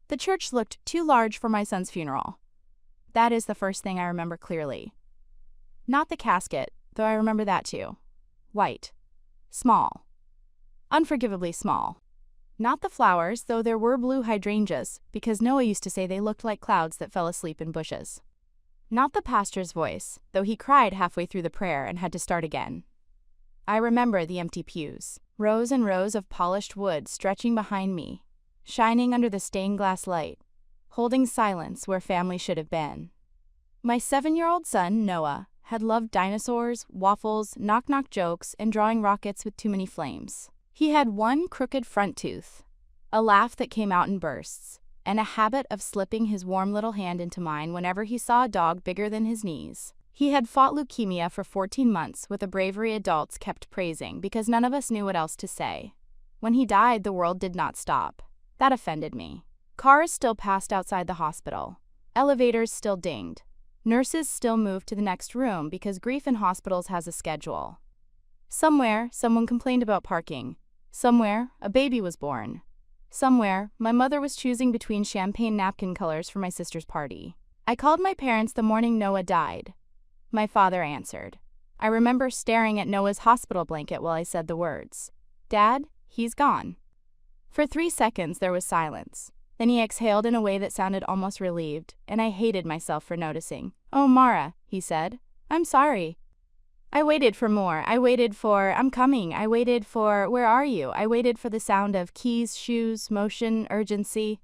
The church looked too large for my son's funeral. That is the first thing I remember clearly. Not the casket, though I remember that too. White. Small. Unforgivably small. Not the flowers, though there were blue hydrangeas, because Noah used to say they looked like clouds that fell asleep in bushes. Not the pastor's voice, though he cried halfway through the prayer and had to start again. I remember the empty pews, rows and rows of polished wood stretching behind me, shining under the stained glass light, holding silence where family should have been. My 7-year-old son, Noah, had loved dinosaurs, waffles, knock-knock jokes, and drawing rockets with too many flames. He had one crooked front tooth, a laugh that came out in bursts, and a habit of slipping his warm little hand into mine whenever he saw a dog bigger than his knees. He had fought leukemia for 14 months with a bravery adults kept praising because none of us knew what else to say. When he died, the world did not stop. That offended me. Cars still passed outside the hospital. Elevators still dinged. Nurses still moved to the next room because grief in hospitals has a schedule. Somewhere, someone complained about parking. Somewhere, a baby was born. Somewhere, my mother was choosing between champagne napkin colors for my sister's party. I called my parents the morning Noah died. My father answered. I remember staring at Noah's hospital blanket while I said the words, "Dad, he's gone." For 3 seconds there was silence. Then he exhaled in a way that sounded almost relieved, and I hated myself for noticing. "Oh, Mara," he said. "I'm sorry." I waited for more. I waited for, "I'm coming." I waited for, "Where are you?" I waited for the sound of keys, shoes, motion, urgency.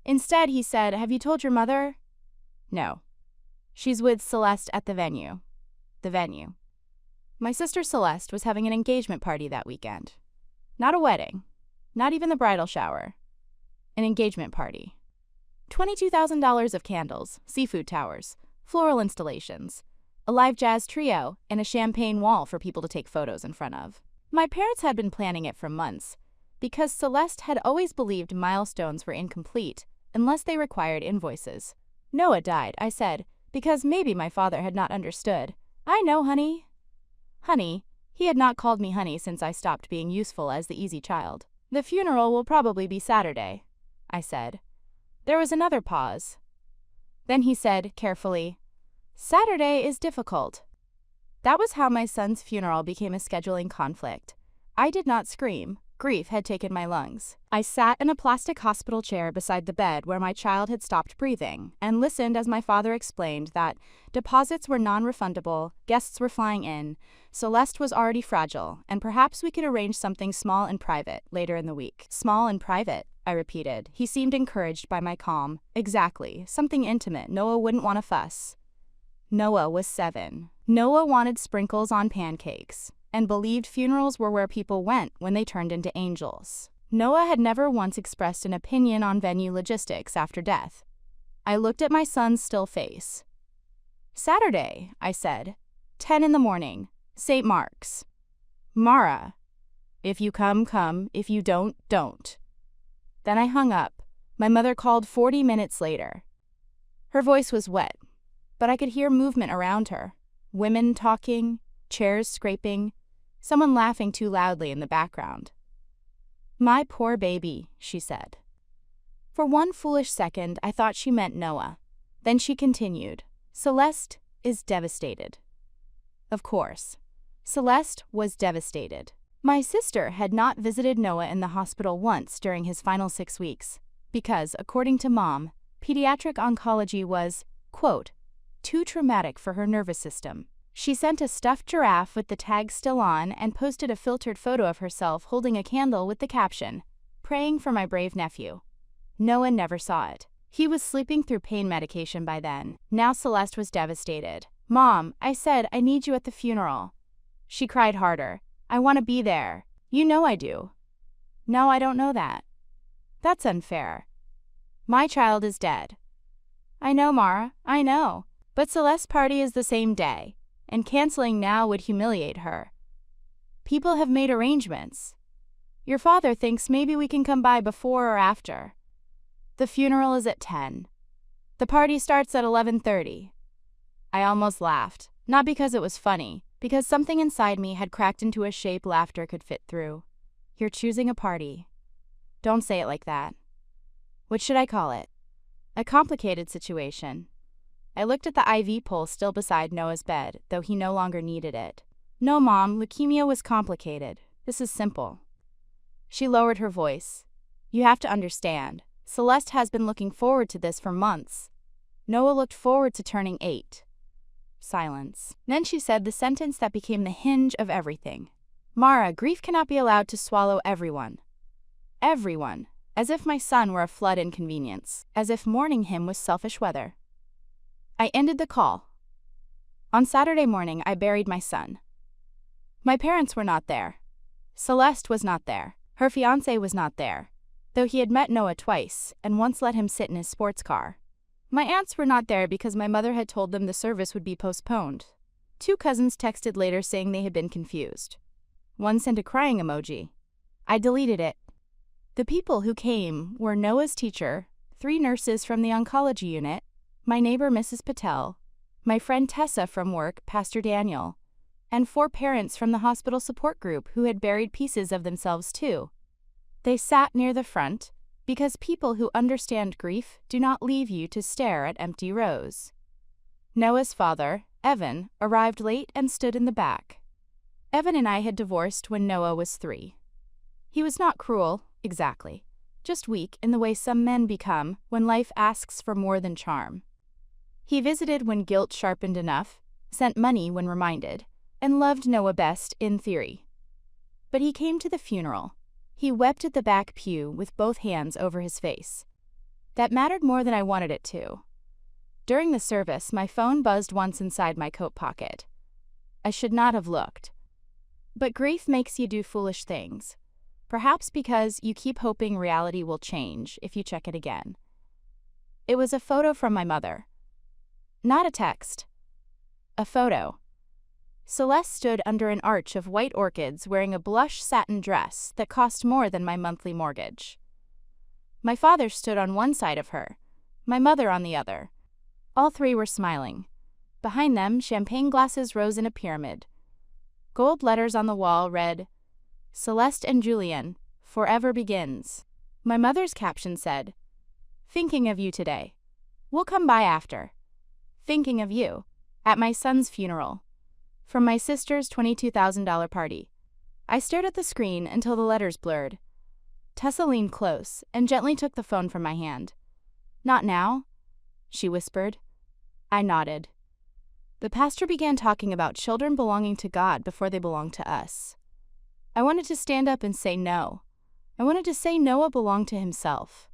Instead, he said, "Have you told your mother?" "No. She's with Celeste at the venue." The venue. My sister Celeste was having an engagement party that weekend. Not a wedding. Not even the bridal shower. An engagement party. $22,000 of candles, seafood towers, floral installations, a live jazz trio, and a champagne wall for people to take photos in front of. My parents had been planning it for months, because Celeste had always believed milestones were incomplete unless they required invoices. Noah died, I said, because maybe my father had not understood. "I know, honey." Honey, he had not called me honey since I stopped being useful as the easy child. "The funeral will probably be Saturday," I said. There was another pause. Then he said, carefully, "Saturday is difficult." That was how my son's funeral became a scheduling conflict. I did not scream. Grief had taken my lungs. I sat in a plastic hospital chair beside the bed where my child had stopped breathing and listened as my father explained that deposits were non-refundable, guests were flying in, Celeste was already fragile, and perhaps we could arrange something small and private later in the week. "Small and private," I repeated. He seemed encouraged by my calm. "Exactly. Something intimate. Noah wouldn't want a fuss." Noah was 7. Noah wanted sprinkles on pancakes and believed funerals were where people went when they turned into angels. Noah had never once expressed an opinion on venue logistics after death. I looked at my son's still face. "Saturday," I said. 10 in the morning. St. Mark's. "Mara, if you come, come. If you don't, don't." Then I hung up. My mother called 40 minutes later. Her voice was wet, but I could hear movement around her. Women talking, chairs scraping, someone laughing too loudly in the background. "My poor baby," she said. For one foolish second, I thought she meant Noah. Then she continued, "Celeste is devastated." Of course. Celeste was devastated. My sister had not visited Noah in the hospital once during his final 6 weeks, because, according to Mom, pediatric oncology was, quote, too traumatic for her nervous system. She sent a stuffed giraffe with the tag still on and posted a filtered photo of herself holding a candle with the caption, "Praying for my brave nephew." Noah never saw it. He was sleeping through pain medication by then. Now Celeste was devastated. "Mom," I said, "I need you at the funeral." She cried harder. "I want to be there." "You know I do." "No, I don't know that." "That's unfair." "My child is dead." "I know, Mara, I know. But Celeste's party is the same day, and canceling now would humiliate her. People have made arrangements. Your father thinks maybe we can come by before or after. The funeral is at 10. The party starts at 11:30. I almost laughed, not because it was funny, because something inside me had cracked into a shape laughter could fit through. "You're choosing a party." "Don't say it like that." What should I call it? A complicated situation. I looked at the IV pole still beside Noah's bed, though he no longer needed it. No, Mom, leukemia was complicated. This is simple. She lowered her voice. You have to understand. Celeste has been looking forward to this for months. Noah looked forward to turning 8. Silence. Then she said the sentence that became the hinge of everything. Mara, grief cannot be allowed to swallow everyone. Everyone. As if my son were a flood inconvenience. As if mourning him was selfish weather. I ended the call. On Saturday morning, I buried my son. My parents were not there. Celeste was not there. Her fiancé was not there, though he had met Noah twice and once let him sit in his sports car. My aunts were not there because my mother had told them the service would be postponed. 2 cousins texted later saying they had been confused. One sent a crying emoji. I deleted it. The people who came were Noah's teacher, 3 nurses from the oncology unit, my neighbor Mrs. Patel, my friend Tessa from work, Pastor Daniel, and 4 parents from the hospital support group who had buried pieces of themselves too. They sat near the front, because people who understand grief do not leave you to stare at empty rows. Noah's father, Evan, arrived late and stood in the back. Evan and I had divorced when Noah was 3. He was not cruel, exactly, just weak in the way some men become when life asks for more than charm. He visited when guilt sharpened enough, sent money when reminded, and loved Noah best in theory. But he came to the funeral. He wept at the back pew with both hands over his face. That mattered more than I wanted it to. During the service, my phone buzzed once inside my coat pocket. I should not have looked. But grief makes you do foolish things. Perhaps because you keep hoping reality will change if you check it again. It was a photo from my mother. Not a text. A photo. Celeste stood under an arch of white orchids wearing a blush satin dress that cost more than my monthly mortgage. My father stood on one side of her, my mother on the other. All 3 were smiling. Behind them, champagne glasses rose in a pyramid. Gold letters on the wall read, Celeste and Julian, forever begins. My mother's caption said, Thinking of you today. We'll come by after. Thinking of you. At my son's funeral. From my sister's $22,000 party. I stared at the screen until the letters blurred. Tessa leaned close and gently took the phone from my hand. Not now, she whispered. I nodded. The pastor began talking about children belonging to God before they belong to us. I wanted to stand up and say no. I wanted to say Noah belonged to himself.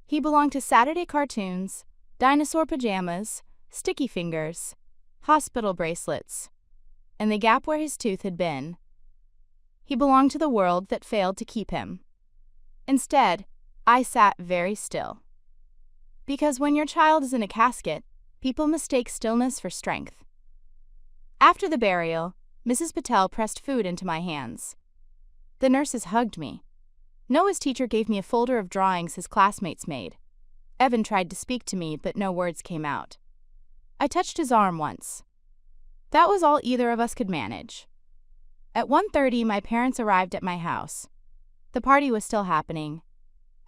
He belonged to Saturday cartoons, dinosaur pajamas, sticky fingers, hospital bracelets, and the gap where his tooth had been. He belonged to the world that failed to keep him. Instead, I sat very still. Because when your child is in a casket, people mistake stillness for strength. After the burial, Mrs. Patel pressed food into my hands. The nurses hugged me. Noah's teacher gave me a folder of drawings his classmates made. Evan tried to speak to me, but no words came out. I touched his arm once. That was all either of us could manage. At 1:30, my parents arrived at my house. The party was still happening.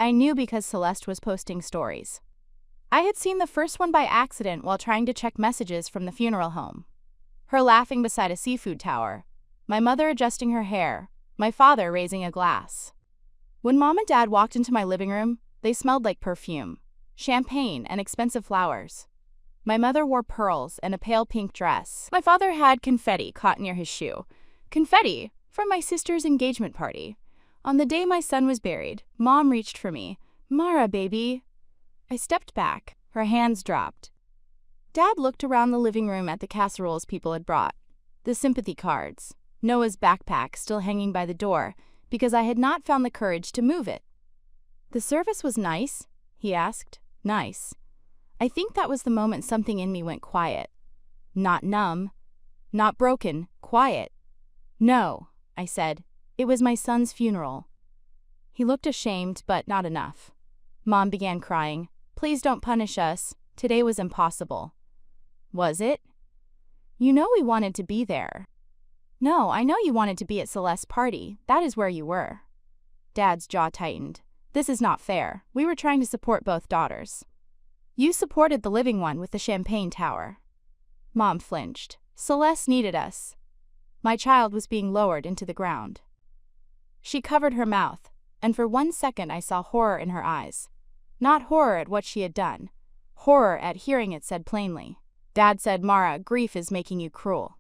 I knew because Celeste was posting stories. I had seen the first one by accident while trying to check messages from the funeral home. Her laughing beside a seafood tower, my mother adjusting her hair, my father raising a glass. When Mom and Dad walked into my living room, they smelled like perfume, champagne, and expensive flowers. My mother wore pearls and a pale pink dress. My father had confetti caught near his shoe. Confetti from my sister's engagement party. On the day my son was buried, Mom reached for me. Mara, baby. I stepped back. Her hands dropped. Dad looked around the living room at the casseroles people had brought, the sympathy cards, Noah's backpack still hanging by the door because I had not found the courage to move it. The service was nice, he asked. Nice. I think that was the moment something in me went quiet. Not numb, not broken, quiet. No, I said. It was my son's funeral. He looked ashamed, but not enough. Mom began crying. Please don't punish us. Today was impossible. Was it? You know we wanted to be there. No, I know you wanted to be at Celeste's party. That is where you were. Dad's jaw tightened. This is not fair. We were trying to support both daughters. You supported the living one with the champagne tower. Mom flinched. Celeste needed us. My child was being lowered into the ground. She covered her mouth, and for 1 second I saw horror in her eyes. Not horror at what she had done. Horror at hearing it said plainly. Dad said, Mara, grief is making you cruel.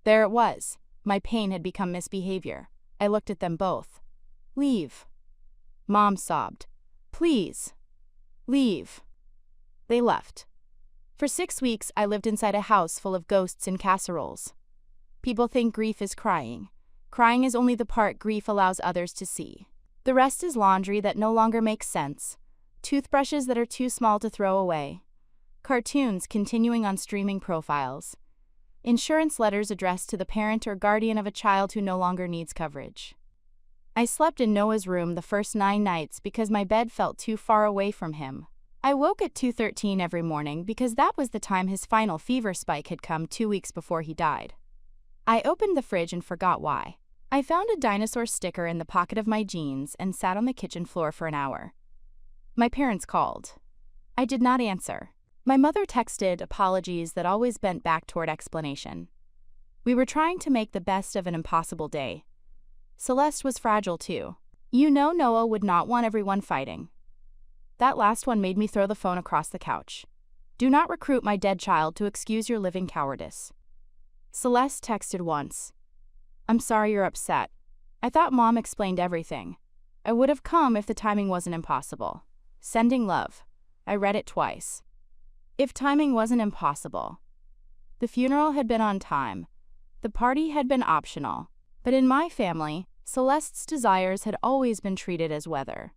There it was. My pain had become misbehavior. I looked at them both. Leave. Mom sobbed. Please. Leave. They left. For 6 weeks, I lived inside a house full of ghosts and casseroles. People think grief is crying. Crying is only the part grief allows others to see. The rest is laundry that no longer makes sense, toothbrushes that are too small to throw away, cartoons continuing on streaming profiles, insurance letters addressed to the parent or guardian of a child who no longer needs coverage. I slept in Noah's room the first 9 nights because my bed felt too far away from him. I woke at 2:13 every morning because that was the time his final fever spike had come 2 weeks before he died. I opened the fridge and forgot why. I found a dinosaur sticker in the pocket of my jeans and sat on the kitchen floor for an hour. My parents called. I did not answer. My mother texted apologies that always bent back toward explanation. We were trying to make the best of an impossible day. Celeste was fragile too. You know Noah would not want everyone fighting. That last one made me throw the phone across the couch. Do not recruit my dead child to excuse your living cowardice. Celeste texted once. I'm sorry you're upset. I thought Mom explained everything. I would have come if the timing wasn't impossible. Sending love. I read it twice. If timing wasn't impossible. The funeral had been on time. The party had been optional. But in my family, Celeste's desires had always been treated as weather.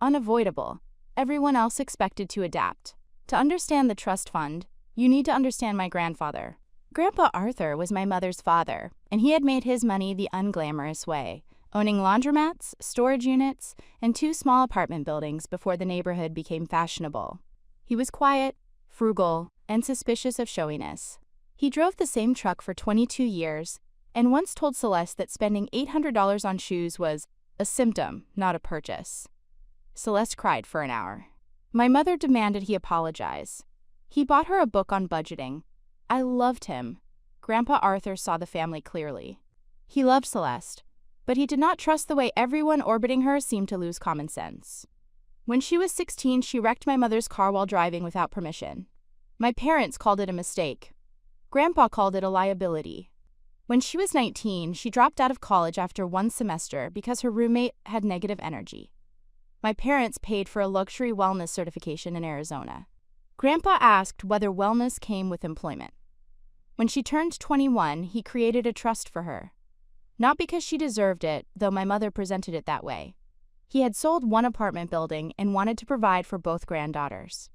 Unavoidable. Everyone else expected to adapt. To understand the trust fund, you need to understand my grandfather. Grandpa Arthur was my mother's father, and he had made his money the unglamorous way, owning laundromats, storage units, and 2 small apartment buildings before the neighborhood became fashionable. He was quiet, frugal, and suspicious of showiness. He drove the same truck for 22 years, and once told Celeste that spending $800 on shoes was a symptom, not a purchase. Celeste cried for an hour. My mother demanded he apologize. He bought her a book on budgeting. I loved him. Grandpa Arthur saw the family clearly. He loved Celeste, but he did not trust the way everyone orbiting her seemed to lose common sense. When she was 16, she wrecked my mother's car while driving without permission. My parents called it a mistake. Grandpa called it a liability. When she was 19, she dropped out of college after 1 semester because her roommate had negative energy. My parents paid for a luxury wellness certification in Arizona. Grandpa asked whether wellness came with employment. When she turned 21, he created a trust for her. Not because she deserved it, though my mother presented it that way. He had sold 1 apartment building and wanted to provide for both granddaughters.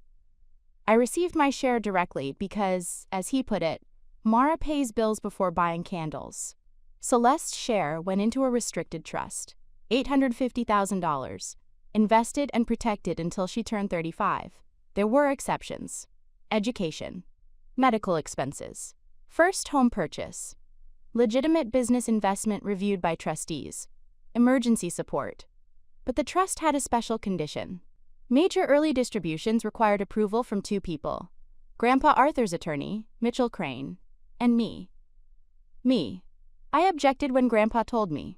I received my share directly because, as he put it, Mara pays bills before buying candles. Celeste's share went into a restricted trust, $850,000, invested and protected until she turned 35. There were exceptions. Education, medical expenses, first home purchase, legitimate business investment reviewed by trustees, emergency support. But the trust had a special condition. Major early distributions required approval from 2 people, Grandpa Arthur's attorney, Mitchell Crane, and me. I objected when Grandpa told me.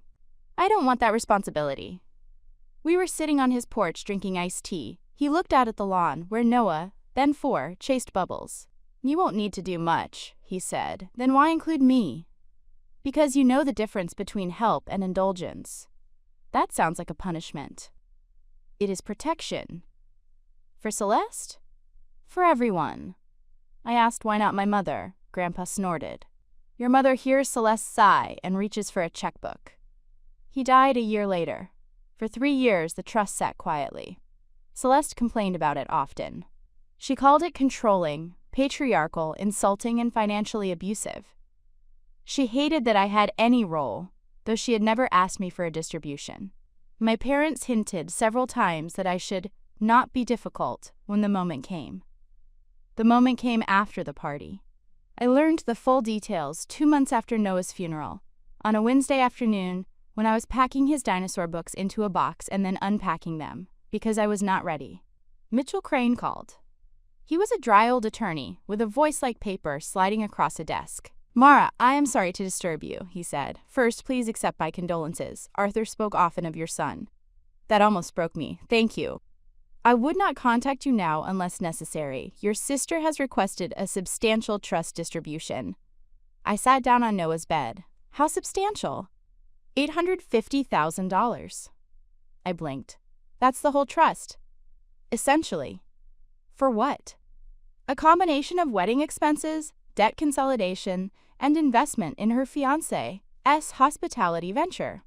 I don't want that responsibility. We were sitting on his porch drinking iced tea. He looked out at the lawn, where Noah, then 4, chased bubbles. You won't need to do much, he said. Then why include me? Because you know the difference between help and indulgence. That sounds like a punishment. It is protection. For Celeste? For everyone. I asked why not my mother. Grandpa snorted. Your mother hears Celeste's sigh and reaches for a checkbook. He died a year later. For 3 years, the trust sat quietly. Celeste complained about it often. She called it controlling, patriarchal, insulting, and financially abusive. She hated that I had any role, though she had never asked me for a distribution. My parents hinted several times that I should not be difficult when the moment came. The moment came after the party. I learned the full details 2 months after Noah's funeral, on a Wednesday afternoon when I was packing his dinosaur books into a box and then unpacking them. Because I was not ready. Mitchell Crane called. He was a dry old attorney with a voice like paper sliding across a desk. "Mara, I am sorry to disturb you," he said. "First, please accept my condolences. Arthur spoke often of your son." That almost broke me. "Thank you. I would not contact you now unless necessary. Your sister has requested a substantial trust distribution." I sat down on Noah's bed. "How substantial?" $850,000. I blinked. "That's the whole trust." "Essentially." "For what?" "A combination of wedding expenses, debt consolidation, and investment in her fiancé's hospitality venture."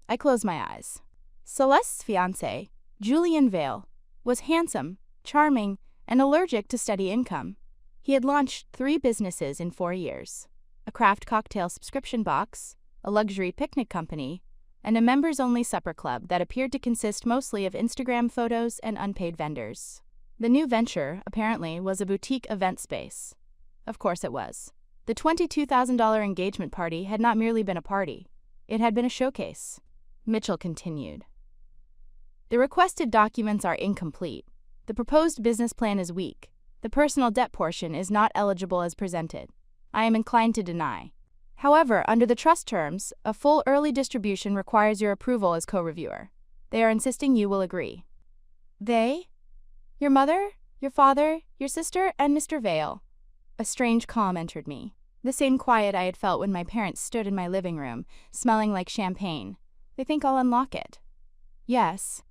I closed my eyes. Celeste's fiancé, Julian Vale, was handsome, charming, and allergic to steady income. He had launched 3 businesses in 4 years: a craft cocktail subscription box, a luxury picnic company, and a members-only supper club that appeared to consist mostly of Instagram photos and unpaid vendors. The new venture, apparently, was a boutique event space. Of course it was. The $22,000 engagement party had not merely been a party. It had been a showcase. Mitchell continued. "The requested documents are incomplete. The proposed business plan is weak. The personal debt portion is not eligible as presented. I am inclined to deny. However, under the trust terms, a full early distribution requires your approval as co-reviewer. They are insisting you will agree." "They? Your mother, your father, your sister, and Mr. Vale." A strange calm entered me. The same quiet I had felt when my parents stood in my living room, smelling like champagne. "They think I'll unlock it." "Yes."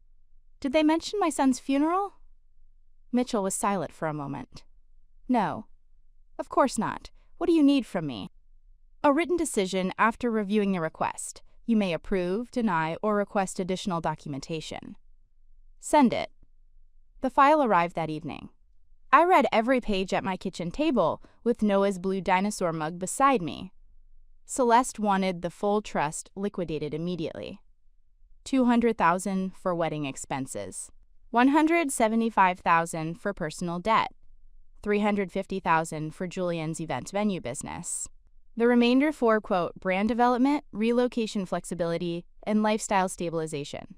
"Did they mention my son's funeral?" Mitchell was silent for a moment. "No. Of course not. What do you need from me?" "A written decision after reviewing the request. You may approve, deny, or request additional documentation." "Send it." The file arrived that evening. I read every page at my kitchen table, with Noah's blue dinosaur mug beside me. Celeste wanted the full trust liquidated immediately. $200,000 for wedding expenses, $175,000 for personal debt, $350,000 for Julian's event venue business. The remainder for, quote, brand development, relocation flexibility, and lifestyle stabilization.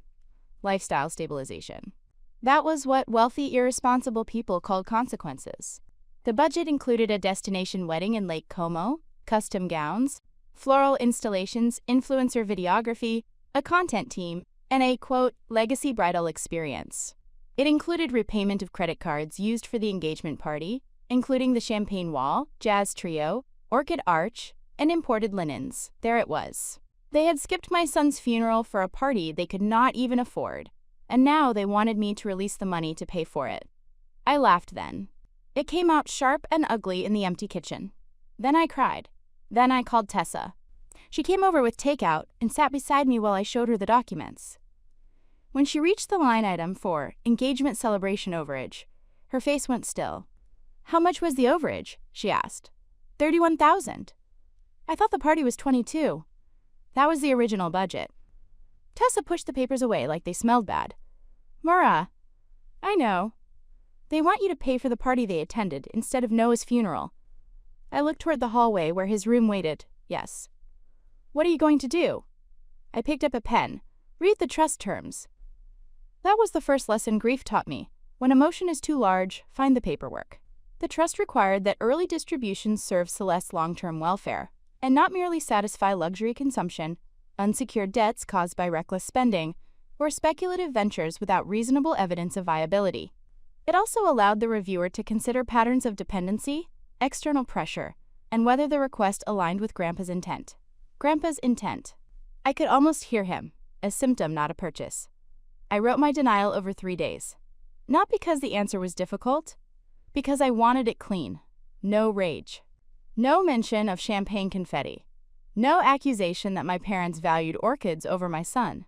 Lifestyle stabilization. That was what wealthy, irresponsible people called consequences. The budget included a destination wedding in Lake Como, custom gowns, floral installations, influencer videography, a content team, and a, quote, legacy bridal experience. It included repayment of credit cards used for the engagement party, including the champagne wall, jazz trio, orchid arch, and imported linens. There it was. They had skipped my son's funeral for a party they could not even afford, and now they wanted me to release the money to pay for it. I laughed then. It came out sharp and ugly in the empty kitchen. Then I cried. Then I called Tessa. She came over with takeout and sat beside me while I showed her the documents. When she reached the line item for engagement celebration overage, her face went still. "How much was the overage?" she asked. $31,000. "I thought the party was $22,000. That was the original budget." Tessa pushed the papers away like they smelled bad. "Mara, I know. They want you to pay for the party they attended instead of Noah's funeral." I looked toward the hallway where his room waited. "Yes." "What are you going to do?" I picked up a pen. "Read the trust terms." That was the first lesson grief taught me. When emotion is too large, find the paperwork. The trust required that early distributions serve Celeste's long-term welfare, and not merely satisfy luxury consumption, unsecured debts caused by reckless spending, or speculative ventures without reasonable evidence of viability. It also allowed the reviewer to consider patterns of dependency, external pressure, and whether the request aligned with Grandpa's intent. Grandpa's intent. I could almost hear him, a symptom, not a purchase. I wrote my denial over 3 days. Not because the answer was difficult, because I wanted it clean. No rage. No mention of champagne confetti. No accusation that my parents valued orchids over my son.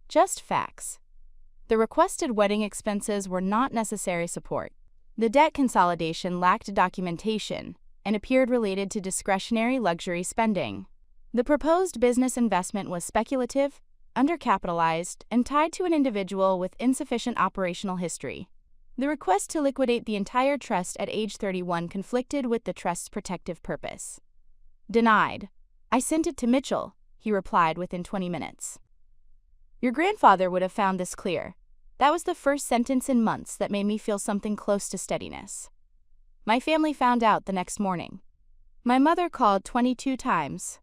Just facts. The requested wedding expenses were not necessary support. The debt consolidation lacked documentation and appeared related to discretionary luxury spending. The proposed business investment was speculative, undercapitalized, and tied to an individual with insufficient operational history. The request to liquidate the entire trust at age 31 conflicted with the trust's protective purpose. Denied. I sent it to Mitchell, he replied within 20 minutes. Your grandfather would have found this clear. That was the first sentence in months that made me feel something close to steadiness. My family found out the next morning. My mother called 22 times.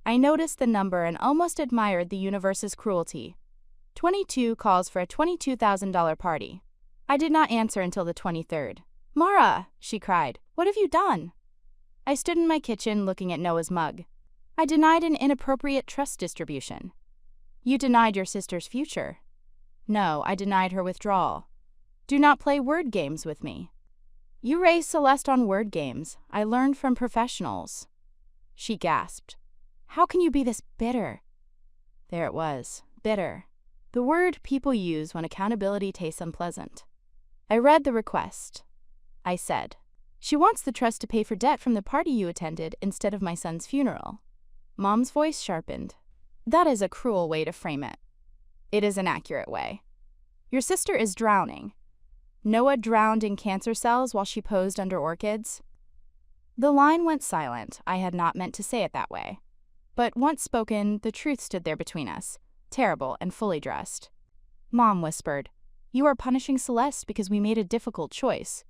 I noticed the number and almost admired the universe's cruelty. 22 calls for a $22,000 party. I did not answer until the 23rd. "Mara," she cried, "what have you done?" I stood in my kitchen looking at Noah's mug. "I denied an inappropriate trust distribution." "You denied your sister's future." "No, I denied her withdrawal." "Do not play word games with me." "You raised Celeste on word games. I learned from professionals." She gasped. "How can you be this bitter?" There it was, bitter. The word people use when accountability tastes unpleasant. I read the request. I said, "She wants the trust to pay for debt from the party you attended instead of my son's funeral." Mom's voice sharpened. "That is a cruel way to frame it." "It is an accurate way. Your sister is drowning." Noah drowned in cancer cells while she posed under orchids. The line went silent. I had not meant to say it that way. But once spoken, the truth stood there between us, terrible and fully dressed. Mom whispered, "You are punishing Celeste because we made a difficult choice."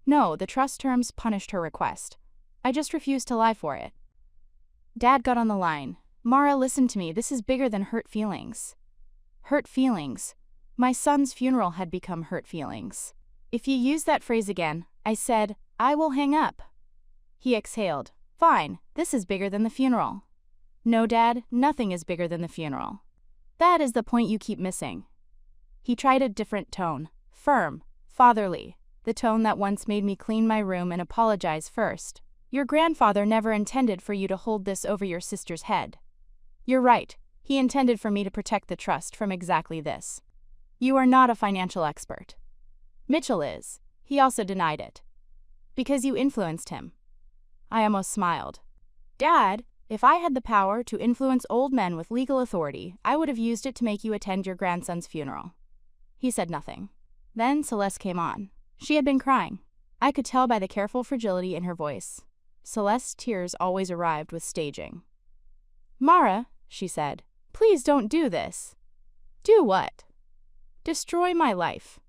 No, the trust terms punished her request. I just refused to lie for it. Dad got on the line. "Mara, listen to me. This is bigger than hurt feelings." Hurt feelings. My son's funeral had become hurt feelings. "If you use that phrase again," I said, "I will hang up." He exhaled. "Fine, this is bigger than the funeral." "No, Dad, nothing is bigger than the funeral." "That is the point you keep missing." He tried a different tone, firm, fatherly, the tone that once made me clean my room and apologize first. "Your grandfather never intended for you to hold this over your sister's head." "You're right. He intended for me to protect the trust from exactly this." "You are not a financial expert." "Mitchell is. He also denied it." "Because you influenced him." I almost smiled. "Dad, if I had the power to influence old men with legal authority, I would have used it to make you attend your grandson's funeral." He said nothing. Then Celeste came on. She had been crying. I could tell by the careful fragility in her voice. Celeste's tears always arrived with staging. "Mara," she said, "please don't do this." "Do what?" "Destroy my life."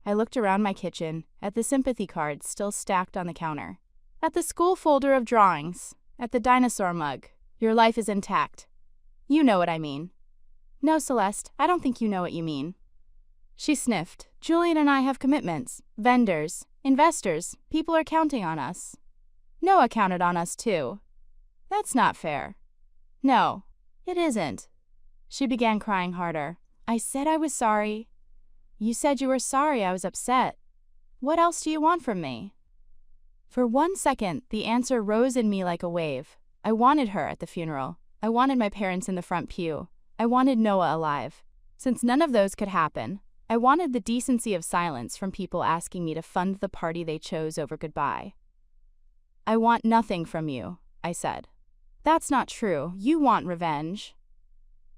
I looked around my kitchen, at the sympathy cards still stacked on the counter, at the school folder of drawings, at the dinosaur mug. "Your life is intact. You know what I mean." "No, Celeste, I don't think you know what you mean." She sniffed. "Julian and I have commitments, vendors, investors. People are counting on us." "Noah counted on us too." "That's not fair." "No, it isn't." She began crying harder. "I said I was sorry." "You said you were sorry I was upset. What else do you want from me?" For 1 second, the answer rose in me like a wave. I wanted her at the funeral. I wanted my parents in the front pew. I wanted Noah alive. Since none of those could happen, I wanted the decency of silence from people asking me to fund the party they chose over goodbye. "I want nothing from you," I said. "That's not true. You want revenge."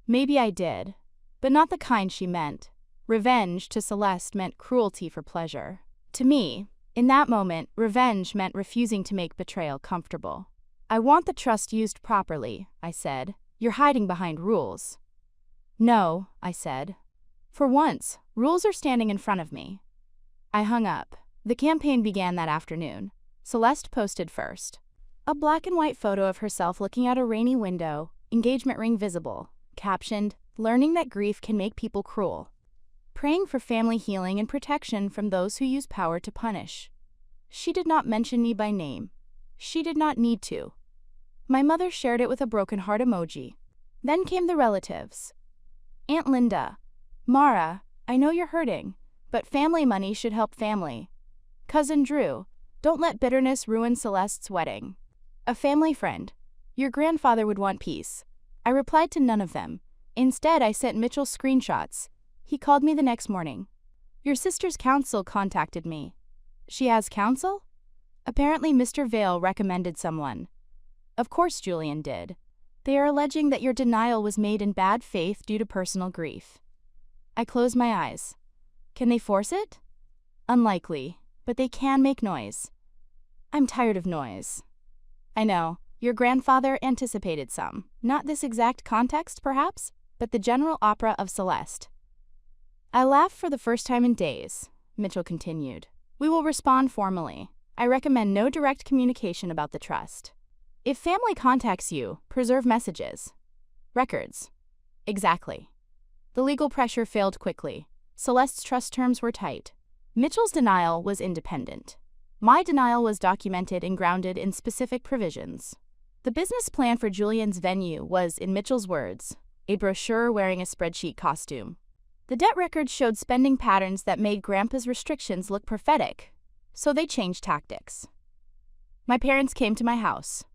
Maybe I did, but not the kind she meant. Revenge to Celeste meant cruelty for pleasure. To me, in that moment, revenge meant refusing to make betrayal comfortable. "I want the trust used properly," I said. "You're hiding behind rules." "No," I said. "For once, rules are standing in front of me." I hung up. The campaign began that afternoon. Celeste posted first. A black and white photo of herself looking out a rainy window, engagement ring visible, captioned, "Learning that grief can make people cruel. Praying for family healing and protection from those who use power to punish." She did not mention me by name. She did not need to. My mother shared it with a broken heart emoji. Then came the relatives. "Aunt Linda, Mara, I know you're hurting, but family money should help family." "Cousin Drew, don't let bitterness ruin Celeste's wedding." A family friend, "Your grandfather would want peace." I replied to none of them. Instead, I sent Mitchell screenshots. He called me the next morning. "Your sister's counsel contacted me." "She has counsel?" "Apparently Mr. Vale recommended someone." "Of course Julian did. They are alleging that your denial was made in bad faith due to personal grief." I closed my eyes. Can they force it? Unlikely, but they can make noise. I'm tired of noise. I know, your grandfather anticipated some. Not this exact context, perhaps, but the general opera of Celeste. I laughed for the first time in days, Mitchell continued. We will respond formally. I recommend no direct communication about the trust. If family contacts you, preserve messages. Records. Exactly. The legal pressure failed quickly. Celeste's trust terms were tight. Mitchell's denial was independent. My denial was documented and grounded in specific provisions. The business plan for Julian's venue was, in Mitchell's words, a brochure wearing a spreadsheet costume. The debt records showed spending patterns that made Grandpa's restrictions look prophetic, so they changed tactics. My parents came to my house.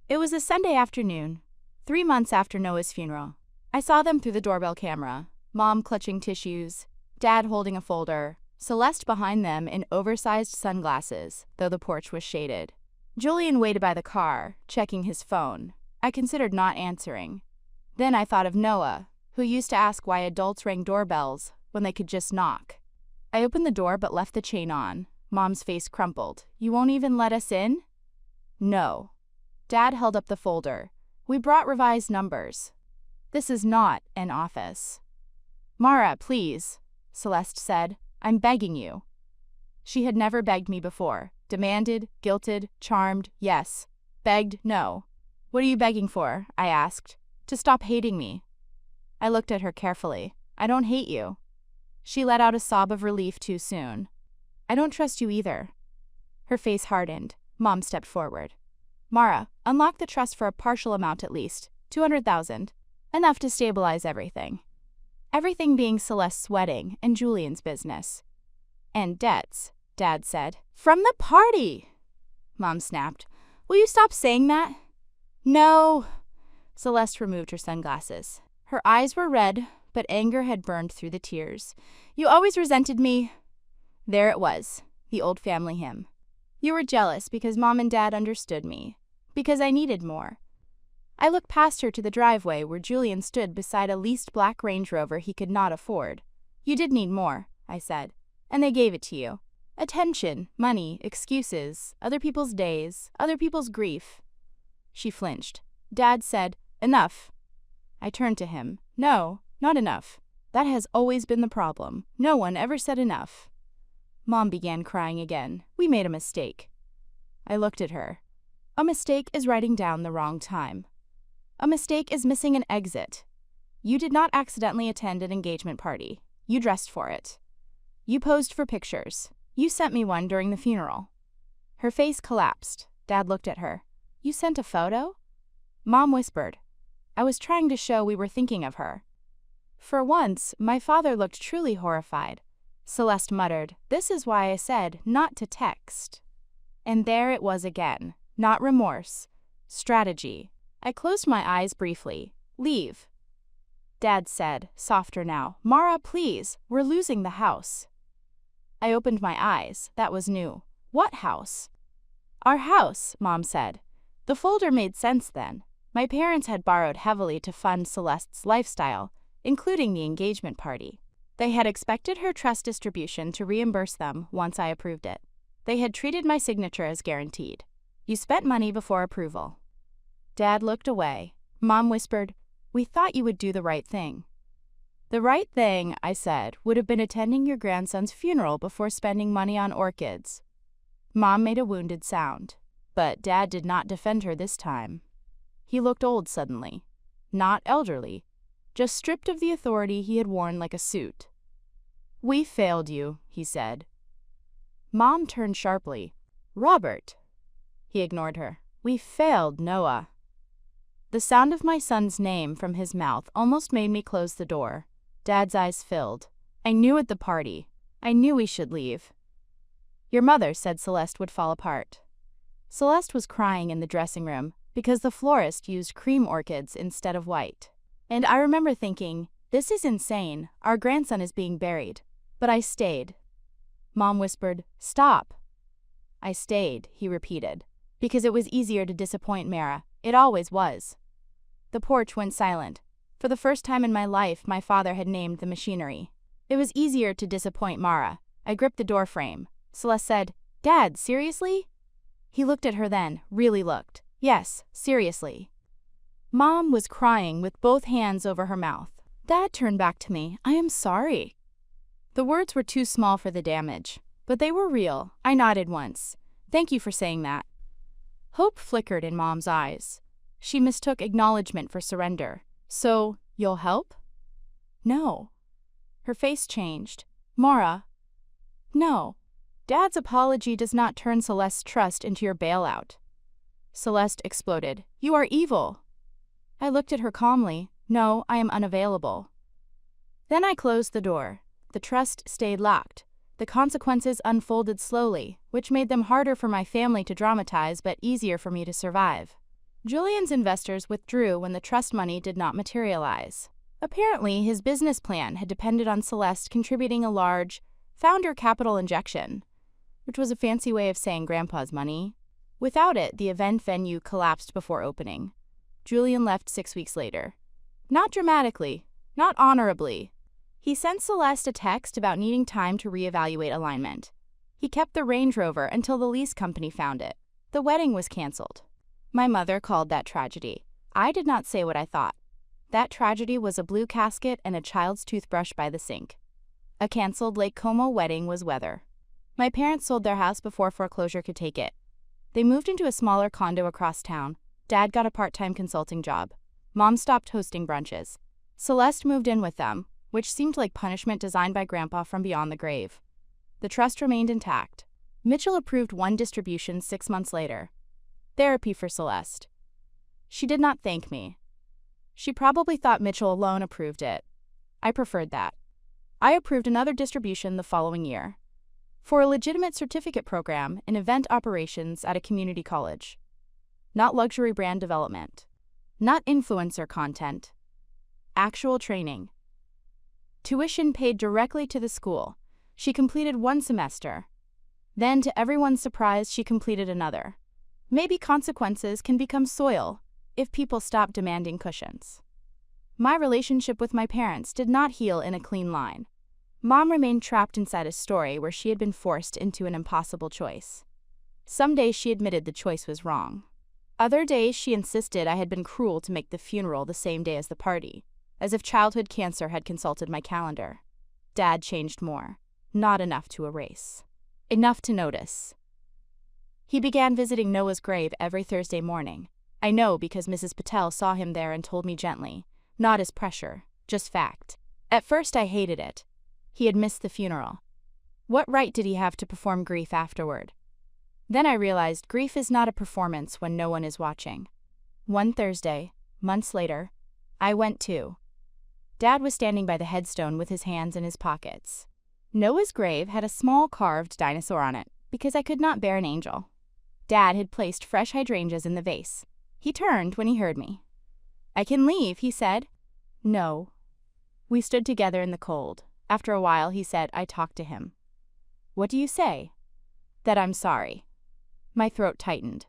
It was a Sunday afternoon, 3 months after Noah's funeral. I saw them through the doorbell camera, Mom clutching tissues, Dad holding a folder, Celeste behind them in oversized sunglasses, though the porch was shaded. Julian waited by the car, checking his phone. I considered not answering. Then I thought of Noah, who used to ask why adults rang doorbells when they could just knock. I opened the door but left the chain on. Mom's face crumpled. You won't even let us in? No. Dad held up the folder. We brought revised numbers. This is not an office. Mara, please, Celeste said. I'm begging you. She had never begged me before. Demanded, guilted, charmed, yes. Begged, no. What are you begging for? I asked. To stop hating me. I looked at her carefully. I don't hate you. She let out a sob of relief too soon. I don't trust you either. Her face hardened. Mom stepped forward. Mara, unlock the trust for a partial amount at least. 200,000. Enough to stabilize everything. Everything being Celeste's wedding and Julian's business. And debts, Dad said. From the party! Mom snapped. Will you stop saying that? No. Celeste removed her sunglasses. Her eyes were red, but anger had burned through the tears. You always resented me. There it was, the old family hymn. You were jealous because Mom and Dad understood me, because I needed more. I looked past her to the driveway where Julian stood beside a leased black Range Rover he could not afford. You did need more, I said, and they gave it to you. Attention, money, excuses, other people's days, other people's grief. She flinched. Dad said, enough. I turned to him. No, not enough. That has always been the problem. No one ever said enough. Mom began crying again. We made a mistake. I looked at her. A mistake is writing down the wrong time. A mistake is missing an exit. You did not accidentally attend an engagement party. You dressed for it. You posed for pictures. You sent me one during the funeral. Her face collapsed. Dad looked at her. You sent a photo? Mom whispered. I was trying to show we were thinking of her. For once, my father looked truly horrified. Celeste muttered, this is why I said not to text. And there it was again. Not remorse. Strategy. I closed my eyes briefly. Leave. Dad said, softer now, Mara, please, we're losing the house. I opened my eyes. That was new. What house? Our house, Mom said. The folder made sense then. My parents had borrowed heavily to fund Celeste's lifestyle, including the engagement party. They had expected her trust distribution to reimburse them once I approved it. They had treated my signature as guaranteed. You spent money before approval. Dad looked away. Mom whispered, we thought you would do the right thing. The right thing, I said, would have been attending your grandson's funeral before spending money on orchids. Mom made a wounded sound, but Dad did not defend her this time. He looked old suddenly. Not elderly, just stripped of the authority he had worn like a suit. We failed you, he said. Mom turned sharply. Robert. He ignored her. We failed Noah. The sound of my son's name from his mouth almost made me close the door. Dad's eyes filled. I knew at the party. I knew we should leave. Your mother said Celeste would fall apart. Celeste was crying in the dressing room because the florist used cream orchids instead of white. And I remember thinking, this is insane. Our grandson is being buried. But I stayed. Mom whispered, stop. I stayed, he repeated, because it was easier to disappoint Mara. It always was. The porch went silent. For the first time in my life, my father had named the machinery. It was easier to disappoint Mara. I gripped the door frame. Celeste said, Dad, seriously? He looked at her then, really looked. Yes, seriously. Mom was crying with both hands over her mouth. Dad turned back to me. I am sorry. The words were too small for the damage, but they were real. I nodded once. Thank you for saying that. Hope flickered in Mom's eyes. She mistook acknowledgement for surrender. So, you'll help? No. Her face changed. Mara. No. Dad's apology does not turn Celeste's trust into your bailout. Celeste exploded. You are evil. I looked at her calmly. No, I am unavailable. Then I closed the door. The trust stayed locked. The consequences unfolded slowly, which made them harder for my family to dramatize but easier for me to survive. Julian's investors withdrew when the trust money did not materialize. Apparently, his business plan had depended on Celeste contributing a large founder capital injection, which was a fancy way of saying Grandpa's money. Without it, the event venue collapsed before opening. Julian left 6 weeks later. Not dramatically, not honorably. He sent Celeste a text about needing time to reevaluate alignment. He kept the Range Rover until the lease company found it. The wedding was canceled. My mother called that tragedy. I did not say what I thought. That tragedy was a blue casket and a child's toothbrush by the sink. A canceled Lake Como wedding was weather. My parents sold their house before foreclosure could take it. They moved into a smaller condo across town. Dad got a part-time consulting job. Mom stopped hosting brunches. Celeste moved in with them, which seemed like punishment designed by Grandpa from beyond the grave. The trust remained intact. Mitchell approved one distribution 6 months later. Therapy for Celeste. She did not thank me. She probably thought Mitchell alone approved it. I preferred that. I approved another distribution the following year. For a legitimate certificate program in event operations at a community college. Not luxury brand development. Not influencer content. Actual training. Tuition paid directly to the school. She completed 1 semester. Then, to everyone's surprise, she completed another. Maybe consequences can become soil if people stop demanding cushions. My relationship with my parents did not heal in a clean line. Mom remained trapped inside a story where she had been forced into an impossible choice. Some days she admitted the choice was wrong. Other days she insisted I had been cruel to make the funeral the same day as the party, as if childhood cancer had consulted my calendar. Dad changed more. Not enough to erase. Enough to notice. He began visiting Noah's grave every Thursday morning. I know because Mrs. Patel saw him there and told me gently, not as pressure, just fact. At first I hated it. He had missed the funeral. What right did he have to perform grief afterward? Then I realized grief is not a performance when no one is watching. One Thursday, months later, I went too. Dad was standing by the headstone with his hands in his pockets. Noah's grave had a small carved dinosaur on it because I could not bear an angel. Dad had placed fresh hydrangeas in the vase. He turned when he heard me. I can leave, he said. No. We stood together in the cold. After a while, he said, I talked to him. What do you say? That I'm sorry. My throat tightened.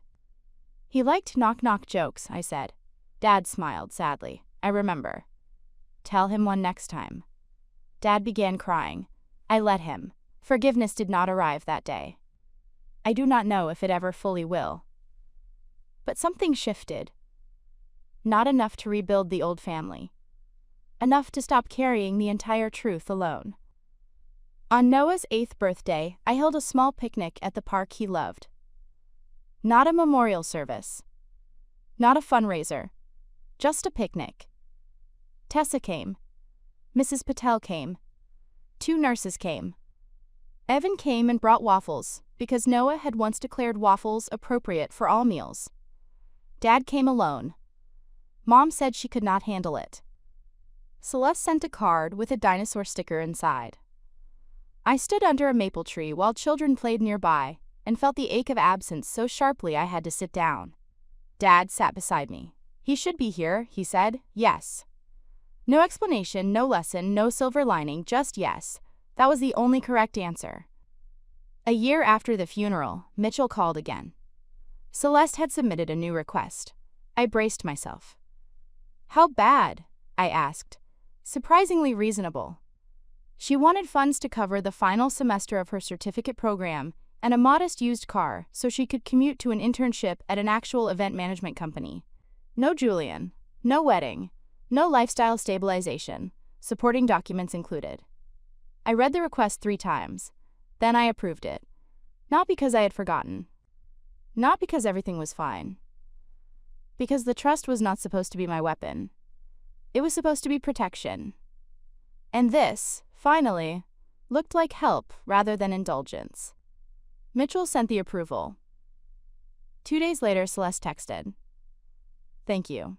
He liked knock-knock jokes, I said. Dad smiled sadly. I remember. Tell him one next time. Dad began crying. I let him. Forgiveness did not arrive that day. I do not know if it ever fully will. But something shifted. Not enough to rebuild the old family. Enough to stop carrying the entire truth alone. On Noah's 8th birthday, I held a small picnic at the park he loved. Not a memorial service. Not a fundraiser. Just a picnic. Tessa came. Mrs. Patel came. 2 nurses came. Evan came and brought waffles, because Noah had once declared waffles appropriate for all meals. Dad came alone. Mom said she could not handle it. Celeste sent a card with a dinosaur sticker inside. I stood under a maple tree while children played nearby and felt the ache of absence so sharply I had to sit down. Dad sat beside me. He should be here, he said. Yes. No explanation, no lesson, no silver lining, just yes. That was the only correct answer. A year after the funeral, Mitchell called again. Celeste had submitted a new request. I braced myself. How bad? I asked. Surprisingly reasonable. She wanted funds to cover the final semester of her certificate program and a modest used car so she could commute to an internship at an actual event management company. No Julian, no wedding, no lifestyle stabilization, supporting documents included. I read the request 3 times. Then I approved it. Not because I had forgotten. Not because everything was fine. Because the trust was not supposed to be my weapon. It was supposed to be protection. And this, finally, looked like help rather than indulgence. Mitchell sent the approval. 2 days later, Celeste texted. Thank you.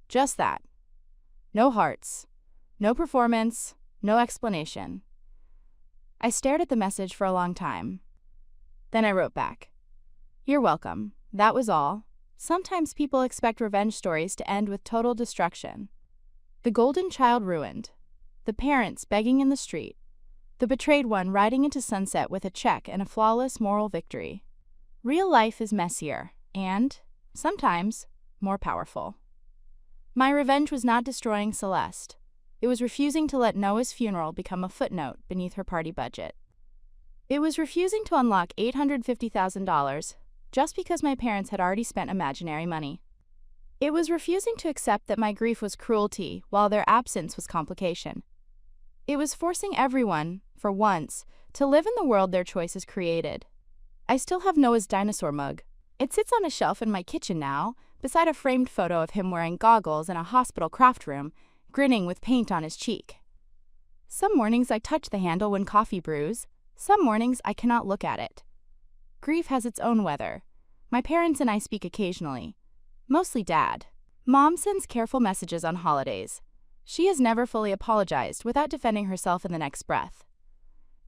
Just that. No hearts. No performance. No explanation. I stared at the message for a long time. Then I wrote back. You're welcome. That was all. Sometimes people expect revenge stories to end with total destruction. The golden child ruined. The parents begging in the street. The betrayed one riding into sunset with a check and a flawless moral victory. Real life is messier and, sometimes, more powerful. My revenge was not destroying Celeste. It was refusing to let Noah's funeral become a footnote beneath her party budget. It was refusing to unlock $850,000 just because my parents had already spent imaginary money. It was refusing to accept that my grief was cruelty while their absence was complication. It was forcing everyone, for once, to live in the world their choices created. I still have Noah's dinosaur mug. It sits on a shelf in my kitchen now, beside a framed photo of him wearing goggles in a hospital craft room, grinning with paint on his cheek. Some mornings I touch the handle when coffee brews. Some mornings I cannot look at it. Grief has its own weather. My parents and I speak occasionally. Mostly Dad. Mom sends careful messages on holidays. She has never fully apologized without defending herself in the next breath.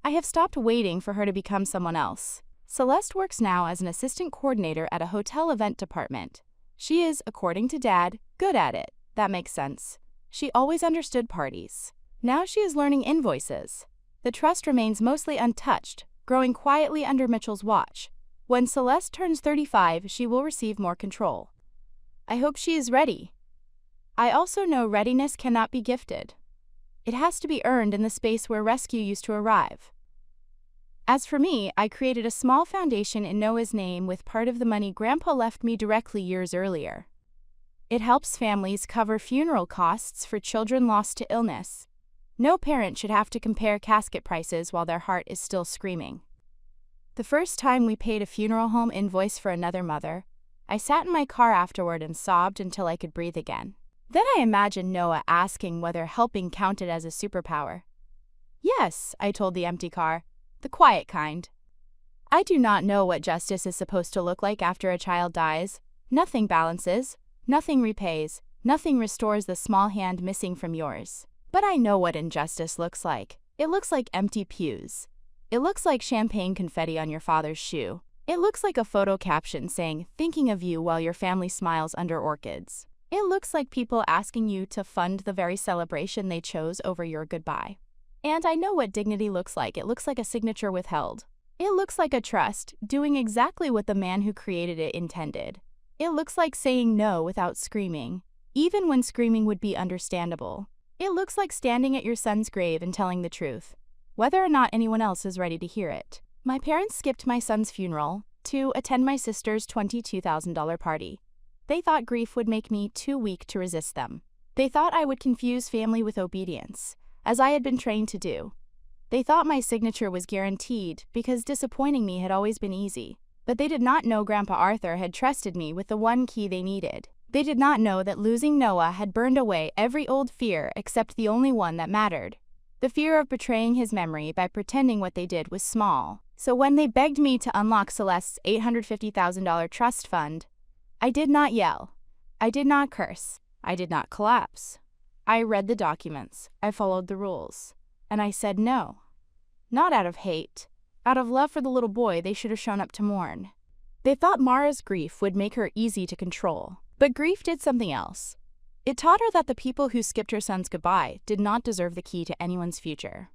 I have stopped waiting for her to become someone else. Celeste works now as an assistant coordinator at a hotel event department. She is, according to Dad, good at it. That makes sense. She always understood parties. Now she is learning invoices. The trust remains mostly untouched, growing quietly under Mitchell's watch. When Celeste turns 35, she will receive more control. I hope she is ready. I also know readiness cannot be gifted. It has to be earned in the space where rescue used to arrive. As for me, I created a small foundation in Noah's name with part of the money Grandpa left me directly years earlier. It helps families cover funeral costs for children lost to illness. No parent should have to compare casket prices while their heart is still screaming. The first time we paid a funeral home invoice for another mother, I sat in my car afterward and sobbed until I could breathe again. Then I imagined Noah asking whether helping counted as a superpower. Yes, I told the empty car, the quiet kind. I do not know what justice is supposed to look like after a child dies. Nothing balances, nothing repays, nothing restores the small hand missing from yours. But I know what injustice looks like. It looks like empty pews. It looks like champagne confetti on your father's shoe. It looks like a photo caption saying, "Thinking of you while your family smiles under orchids." It looks like people asking you to fund the very celebration they chose over your goodbye. And I know what dignity looks like. It looks like a signature withheld. It looks like a trust doing exactly what the man who created it intended. It looks like saying no without screaming, even when screaming would be understandable. It looks like standing at your son's grave and telling the truth, whether or not anyone else is ready to hear it. My parents skipped my son's funeral to attend my sister's $22,000 party. They thought grief would make me too weak to resist them. They thought I would confuse family with obedience, as I had been trained to do. They thought my signature was guaranteed because disappointing me had always been easy. But they did not know Grandpa Arthur had trusted me with the one key they needed. They did not know that losing Noah had burned away every old fear except the only one that mattered. The fear of betraying his memory by pretending what they did was small. So when they begged me to unlock Celeste's $850,000 trust fund, I did not yell. I did not curse. I did not collapse. I read the documents. I followed the rules. And I said no. Not out of hate. Out of love for the little boy they should have shown up to mourn. They thought Mara's grief would make her easy to control. But grief did something else. It taught her that the people who skipped her son's goodbye did not deserve the key to anyone's future.